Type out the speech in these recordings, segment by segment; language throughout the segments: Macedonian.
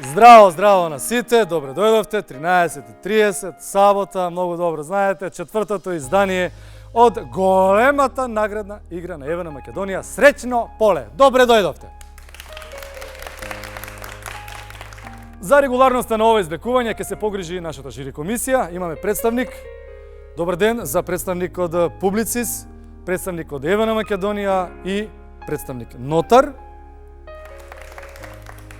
Здраво, здраво на сите, добре дојдовте, 13:30, сабота, многу добро знаете, четвртото издание од големата наградна игра на ЕВН Македонија, Среќно поле. Добре дојдовте. За регуларноста на ова извлекување ќе се погрижи нашата жири комисија. Имаме представник. Добар ден за представник од Публицис, представник од ЕВН Македонија и представник Нотар.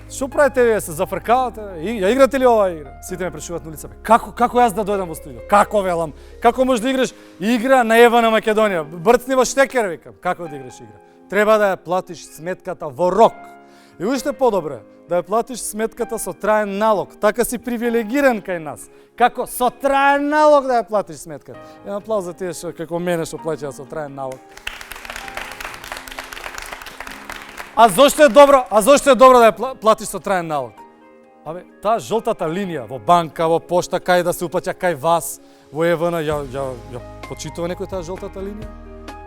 Што правите вие, се зафркавате? Ја играте ли оваа игра? Сите ме прашуваат на улица. Како јас да дојдам во студио? Како велам? Како можеш да играш игра на ЕВН Македонија? Брцни во штекер, викам. Како да играш игра? Треба да ја платиш сметката во рок. И уште подобро да ја платиш сметката со траен налог. Така си привилегиран кај нас. Како со траен налог да ја платиш сметката. Еден аплауз за тие што како мене што плаќаат со траен налог. А зошто е добро да ја платиш со траен налог? Абе, таа жолтата линија во банка, во пошта, кај да се упаќа кај вас, во ЕВН, ја почитува некој таа жолтата линија?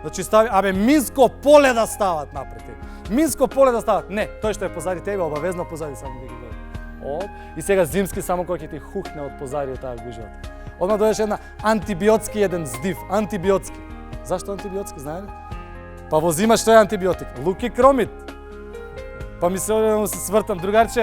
Значи стави, абе, Минско поле да стават напред. Минско поле да стават. Не, тој што е позади тебе, обавезно позади само да ги гледа. И сега зимски само кој ќе ти хухне од позади таа гужвата. Одма дојдеш една антибиотски еден здив, антибиотски. Зашто антибиотски, знаете? Па во зима што е антибиотик? Лук и кромит. Па ми се одам се свртам, другарче,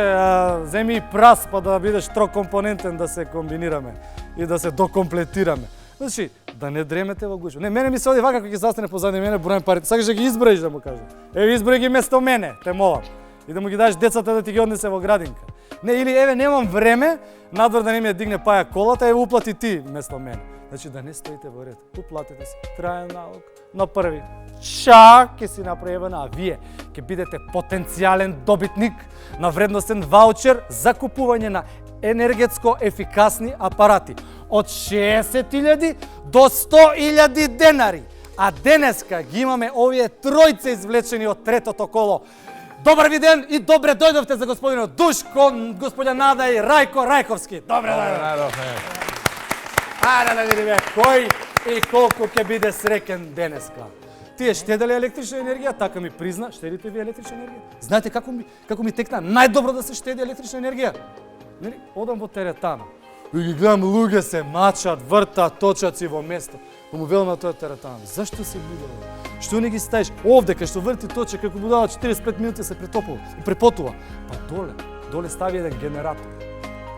земи и прас па да бидеш трокомпонентен да се комбинираме и да се докомплетираме. Значи, да не дремете во гужва. Не, мене ми се оди вака кога ќе застане позади мене, бројам парите. Сакаш да ги изброиш да му кажам. Еве изброј ги место мене, те молам. И да му ги даш децата да ти ги однесе во градинка. Не, или еве немам време, надвор да не ми ја дигне паја колата, еве уплати ти место мене. Значи да не стоите во ред. Уплатете се траен налог на први. Чак ќе си направи а вие ќе бидете потенцијален добитник на вредностен ваучер за купување на енергетско ефикасни апарати од 60.000 до 100.000 денари. А денеска ги имаме овие тројца извлечени од третото коло. Добар ви ден и добре дојдовте за господинот Душко, господја Нада и Рајко Рајковски. Добре дојдовте. Ајде да видиме кој и колку ќе биде среќен денеска. Тие штеделе електрична енергија, така ми призна, штедите ви електрична енергија? Знаете како ми текна најдобро да се штеди електрична енергија? Нели, одам во теретана. И ги гледам луѓе се мачат, вртат, точат си во место. Па му велам на тој теретана, зашто се будува? Што не ги ставиш овде кај што врти точе како будала 45 минути се препотува. Па доле стави еден генератор.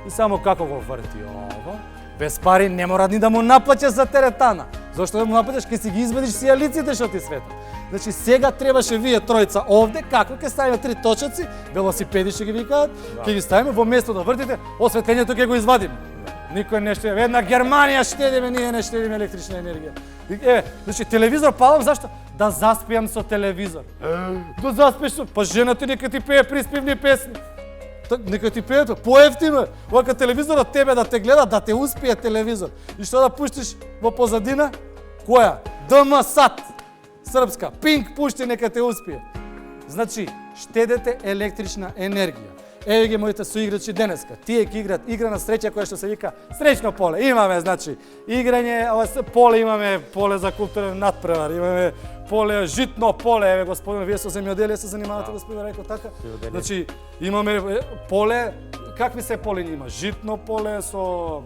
И само како го врти ова, без пари не мора ни да му наплаќаш за теретана. Зошто да му наплаќаш, ке си ги извадиш сијалиците што ти светат. Значи сега требаше вие тројца овде, како ќе ставиме три точаци, велосипеди што ги викаат, ќе ги ставиме во место да вртите, осветлението ќе го извадиме. Никој не штеди. Една Германија штедиме, ние не штедиме електрична енергија. Еве, значи телевизор палам зашто? Да заспијам со телевизор. Да заспиш со, па жената нека ти пее приспивни песни. Нека ти пеете, поевтиме. Вака телевизорот тебе да те гледа, да те успие телевизор. И што да пуштиш во позадина? Која? ДМ-САТ. Српска. Пинк пушти, нека те успие. Значи, штедете електрична енергија. Еве ги моите соиграчи денеска. Тие ќе играат игра на среќа која што се вика Среќно поле. Имаме, значи, играње, поле имаме, поле за културен надпревар, имаме поле, житно поле, еве господин, вие со земјоделие се занимавате, господин Рајко, така? Значи, имаме поле, какви се поле има? Житно поле со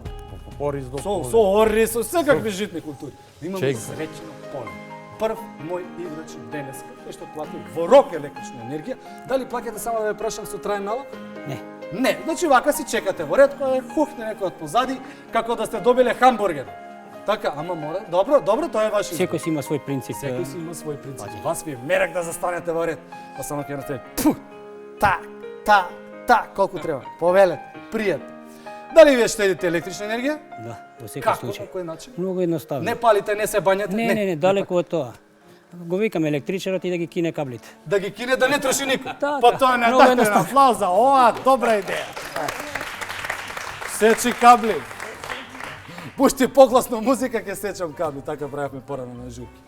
ориз, со секакви житни култури. Имаме Среќно поле. Прв мој играч денеска, кој што плати во рок електрична енергија. Дали плаќате само да ве прашам со траен налог? Не. Не, значи вака си чекате во ред, кој хухне некој од позади, како да сте добиле хамбургер. Така, ама мора. Добро, тоа е ваш избор. Секој си има свој принцип. Секој си има свој принцип. Вас ви мерак да застанете во ред. Па само ќе наставите. Колку треба. Повелете, пријатно. Дали вие штедите електрична енергија? Да, во секој случај. Како? На кој начин? Многу едноставно. Не палите, не се бањате? Не, далеко од тоа. Го викаме електричарот и да ги кине каблите. Да ги кине, да не троши никој. Така, Па тоа не дате на аплауза. Ова, добра идеја. Сечи кабли. Пушти погласно музика, ќе сечам кабли. Така правевме порано на журки.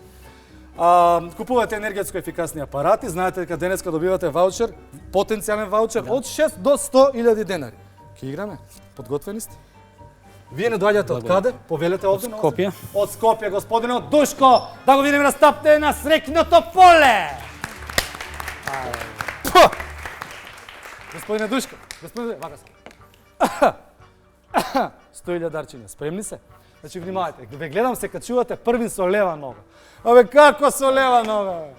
Купувате енергетско ефикасни апарати. Знаете дека денеска добивате ваучер, потенцијален ваучер од 6 до 100.000 денари. Ке играме? Подготвени сте? Вие не доаѓате од каде? Повелете овде? Од Скопје. Од Скопје, господинот Душко. Да го видиме на стапте на Среќното поле. Господине Душко. Господине, вака сам. 100.000 дарчиња, спремни се? Значи, внимавајте, ве гледам се качувате први со лева нога. Абе, како со лева нога, бе?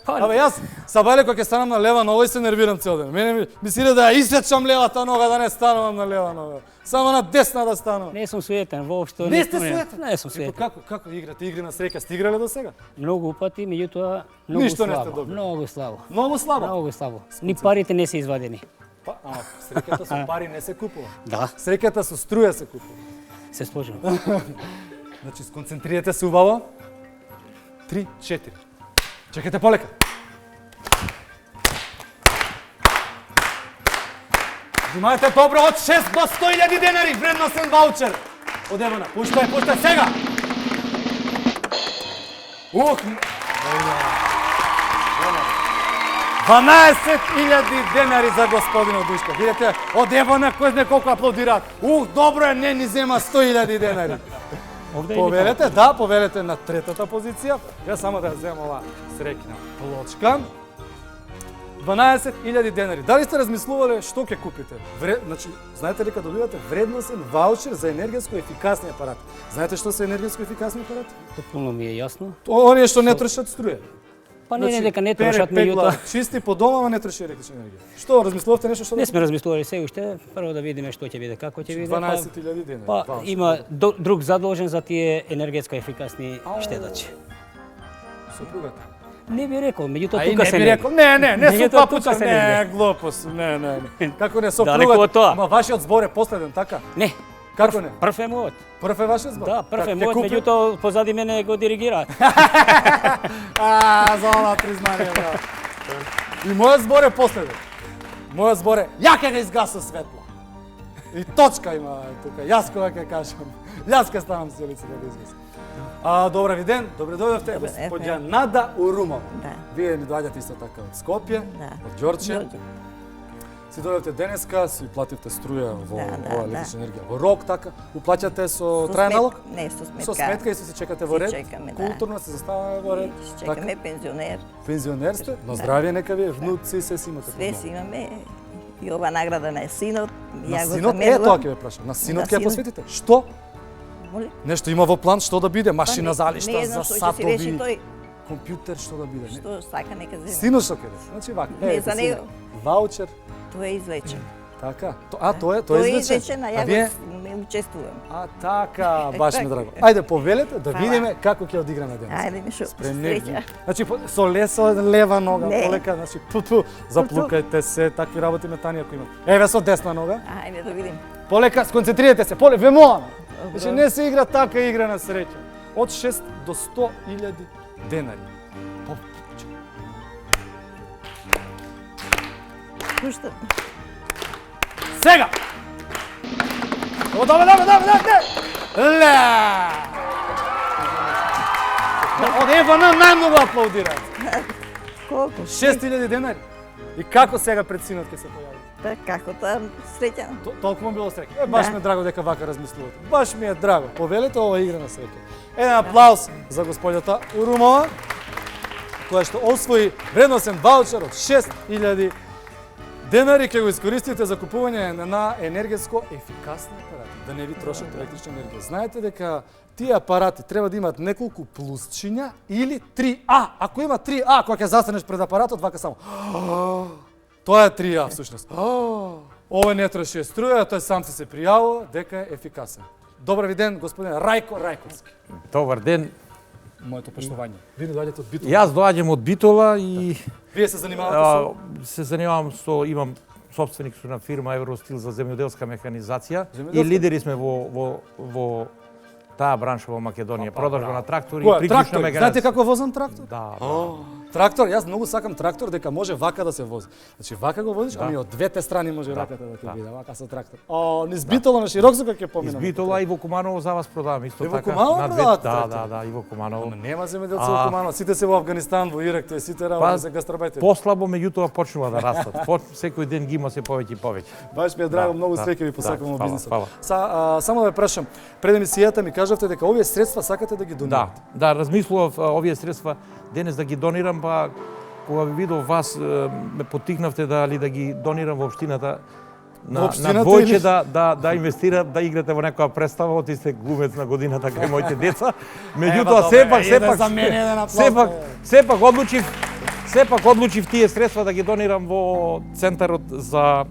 Абе, јас сабајле кога ќе станам на лева нога и се нервирам цел ден. Мене ми се иде да ја исечам левата нога, да не станувам на лева нога. Само на десна да станувам. Не сум суетен воопшто. Не сте суетен? Не сум суетен. Како играте игри на среќа? Сте играле до сега? Многу пати, меѓутоа многу Ништо не сте слабо. добри. Многу слабо. Многу слабо. Многу слабо. Ни парите не се извадени. Среќата со пари не се купува. Да, Среќата со струја се купува. се сложувам. Значи, сконцентрирате се убаво. 3, 4. Чекайте полека. Внимавајте добро, од 6 до 100.000 денари, вредносен ваучер. Од Евана, пуштај, сега! Ух! 12.000 денари за господинот Душко. Видете, од Евана кој знае колку аплодираат. Добро е, не ни зема 100.000 денари. Овде Повелете, да, повелете на третата позиција. Ја само да ја земам ова среќна плочка. 12.000 денари. Дали сте размислувале што ќе купите? Значи, знаете ли кога добивате вредносен ваучер за енергетско ефикасни апарати? Знаете што се енергетско ефикасни апарати? Потпуно ми е јасно. Оние што не трошат струја. Па не, дека не трошат меѓутоа. Чисти по дома, ама не троши електрична енергија. Што, размислувавте нешто што Не сме размислували се уште, прво да видиме што ќе биде, како ќе биде. 12.000 денари. Па има друг задолжен за тие енергетско ефикасни штедачи. Сопругата. Не би рекол, меѓутоа Ај, тука не се би не. рекол, не, Меѓутоа, су папуча, тука се не, не. глупост, не. Како не Далеко од тоа. сопругата, ама вашиот збор е последен, така? Не, Како не? прв е мојот. Прв е вашиот збор? Да, прв е Ќе мојот, купи- меѓутоа позади мене го диригираат. За ова признание, браво. И мојот збор е последен. Мојот збор е, ја ќе го изгасам светло. И точка има тука, јас кога ќе кажам. Јас ќе ставам силица да го изгасам. Добре ден, добре дојдовте, господја Нада Урумова. Да. Вие ми доаѓате исто така од Скопје, Да. од Ѓорче. Ѓорче. Си дојдовте денеска, си плативте струја во Да, ова да. електрична енергија. Во рок така, уплаќате со Со траен смет- налог? Не, со сметка. Со сметка и се чекате во Се ред. чекаме, да. Културно се заставаме во ред. Ще чекаме пензионер. Пензионер сте, на здравје нека ви, внуци се си имате. Све си имаме. И ова награда на синот. На Ја го синот, замерувам. тоа ќе ве прашам. На синот На ќе ја синот. посветите. Што? Моли? Нешто има во план што да биде? Машина за не алишта, знам за што ќе си реши сатови, тој. компјутер што да биде? Не? Што сака нека земе. Синот што ќе рече? Значи вака. Не, ете, за синот. него. Ваучер, Тоа е извлечен. така. Тоа е Тој е извлечен. извлечен, а А ја вие? го не учествувам. Така, баш ми Така. драго. Ајде повелете да Фала. видиме како ќе одиграме денес. Ајде ми шо. Спремни. Среќа. Значи со лесо лева нога, Не. полека, значи заплукајте се, такви работи метани ако има. Еве со десна нога. Ајде да видим. Полека, сконцентрирайте се, ве молам. Добро. Значи не се игра така игра на среќа. Од 6 до 100.000 денари. Пушта. Сега! Давай! Ле! Од Евана најмногу аплаудираат. Колку? 6.000 денари. И како сега пред синот ќе се појави? Па како тоа среќа. Толку му било среќа. Баш Да. ми е драго дека вака размислувате. Баш ми е драго. Повелете ова игра на среќа. Еден аплауз за господјата Урумова, која што освои вредносен ваучер од 6.000 денари, ќе го искористите за купување на енергетско ефикасни апарати, да не ви трошат електрична енергија. Знаете дека тие апарати треба да имаат неколку плусчиња или 3А. Ако има 3А, кога ќе застанеш пред апаратот, вака само. Тоа е 3А всушност. Ова не троши струја, тој сам се пријавува дека е ефикасен. Добар ви ден, господин Рајко Рајковски. Добар ден. Моето поштовање. Вие доаѓате од Битола. Јас доаѓам од Битола и Вие се занимавате со се занимавам имам собственик сум на фирма Евростил за земјоделска механизација Земјоделска? и лидери сме во таа бранша во Македонија. Продажба на трактори и Кој? приклучна Трактор. механизација. Знаете како возам трактор? Да. Трактор, јас многу сакам трактор дека може вака да се вози. Значи вака го возиш, ами од двете страни може раката да ти да. биде, вака со трактор. Низ Битола на широк кога ќе поминам. Избитола и во Куманово за вас продавам исто И во така. Куманово на две- продавате Да, трактори? да, и во Куманово. Ама нема земјоделци во Куманово, сите се во Афганистан, во Ирак, тие сите работи за гастарбајтери. Послабо, меѓутоа почнува да растат. Секој ден ги има се повеќе и повеќе. Баш ми е драго, Да, многу да, среќа ви да, посакувам во фала, бизнисот. фала. Само да ве прашам, пред емисијата ми кажавте дека овие средства сакате да ги Да, донирате. да, размислував овие средства денес да ги донирам, па кога ви видов вас ме поттикнавте да ги донирам во општината. на општината двојче или- да инвестира, да играте во некоја представа, ти сте глумец на годината кај моите деца. Меѓутоа добре, сепак еден за мене, еден на пласт, сепак одлучив тие средства да ги донирам во центарот за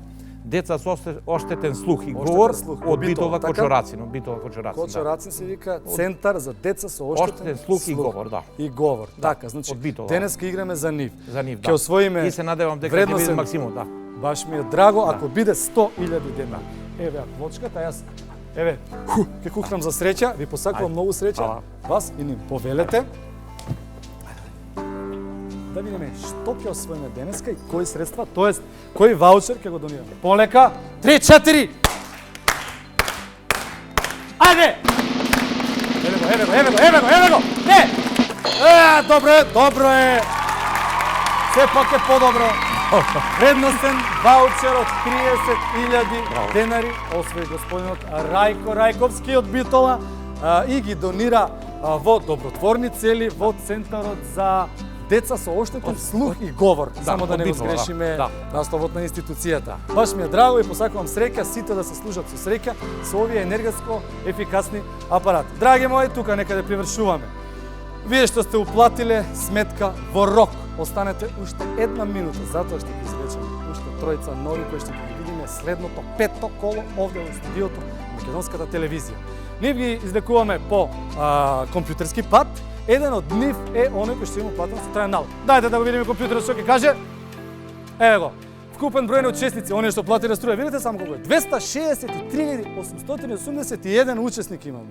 деца со оштетен слух и говор слух, од Битола, Битола така? Кочорацин, од Битола Кочорацин. Кочорацин се вика центар за деца со Оштетен оштетен слух и говор, да. И говор. Така, значи од Битола. денеска играме за нив. За нив, Ќе да. освоиме И се надевам дека ќе вредносен- биде максимум, да. Баш ми е драго ако биде 100.000 денари. Еве квочката, јас еве ќе кукнам за среќа, ви посакувам Ајде. многу среќа. Фала. Вас и ним повелете. Да видиме што ќе освоиме денеска и кои средства, тоест кој ваучер ќе го донираме. Полека, 3-4. Ајде! Еве го! Не! Добро е! Сепак е подобро. Вредностен ваучер од 30.000 денари освои господинот Рајко Рајковски од Битола и ги донира во добротворни цели во Центарот за деца со оштетен слух и говор. Само да од не го Битола, сгрешиме да. насловот на институцијата. Баш ми е драго и посакувам среќа сите да се служат со среќа со овие енергетско ефикасни апарати. Драги мои, тука некаде привршуваме. Вие што сте уплатиле сметка во рок, останете уште една минута, затоа што ги извлечеме уште тројца нови кои што ги видиме следното петто коло овде во студиото на Македонската телевизија. Ние ги излекуваме по компјутерски пат. Еден од нив е оној кој што има платен со траен налог. Дајте да го видиме компјутерот што ќе каже. Еве го. Вкупен број на учесници, оние што платиле струја, видите само колку е. 263.881 учесник имаме.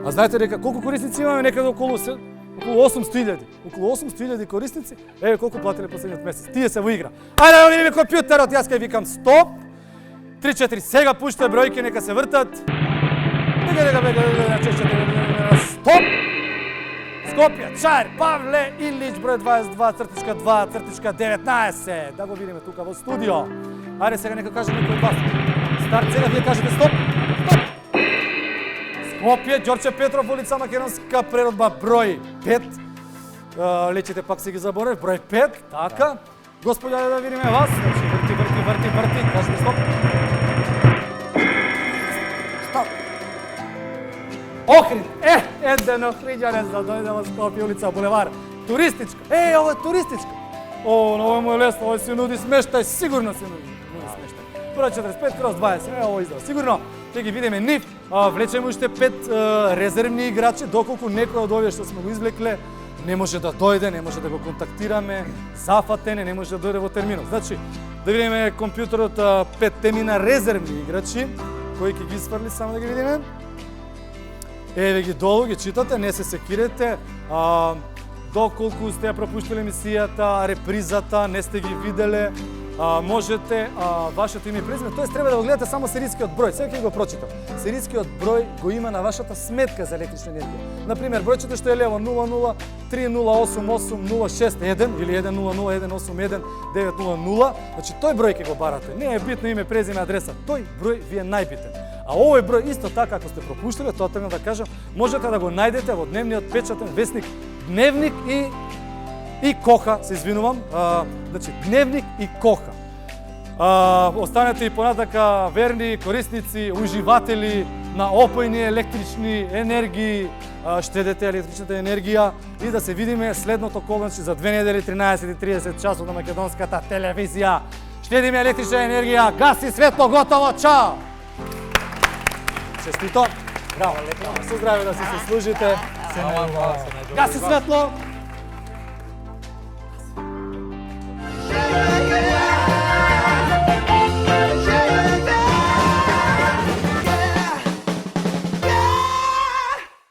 А знаете дека колку корисници имаме? Некаде околу 800.000. Околу 800.000 корисници. Еве колку платиле последниот месец. Тие се во игра. Ајде да видиме компјутерот. Јас кај викам стоп. 3-4 сега пуште бројки, нека се вртат. Стоп. Скопје, Чаир, Павле Илич, број 22.2.2.19. Да го видиме тука во студио. Ајде сега нека каже некој од вас. Старт сега, вие кажете стоп. Стоп. Скопје, Ѓорче Петров, улица Македонска природба, број 5. Лечите пак се ги заборев, број 5, така. Господја, да видиме вас. Значи, врти, кажете стоп. Стоп. Охрид, еден охриѓанец да дојде во Скопје, улица Булевар. Туристичка, ово е туристичка. Ово му е лесно, ово се нуди смештај, сигурно се нуди смештај. Број 45/20, ово издрав, сигурно. Ќе ги видиме нив, влечеме уште 5 резервни играчи, доколку некој од овие што сме го извлекле не може да дојде, не може да го контактираме, зафатен е, не може да дојде во терминот. Значи, да видиме компјутерот 5 темина резервни играчи, кои ќе ги сврли, само да ги видиме. Еве ги долу, ги читате, не се секирете. Доколку сте ја пропуштиле емисијата, репризата, не сте ги виделе, можете вашето име и презиме, тоест треба да го гледате само серискиот број. Сега ќе го прочитам. Серискиот број го има на вашата сметка за електрична енергија. Например, бројчето што е лево 00308806 или 100181900, значи тој број ќе го барате. Не е битно име, презиме, адреса. Тој број ви е најбитен. А овој број исто така ако сте пропуштиле, тоа требам да кажам, можете да го најдете во дневниот печатен весник Дневник и Коха, се извинувам, значи Дневник и Коха. Останете и понатака верни корисници, уживатели на опојни електрични енергии, штедете електричната енергија и да се видиме следното коло, значи за 2 недели 13:30 часот на Македонската телевизија. Штедиме електрична енергија, гаси светло, готово, чао! Честито! Браво, со здраве да се служите. Гаси светло!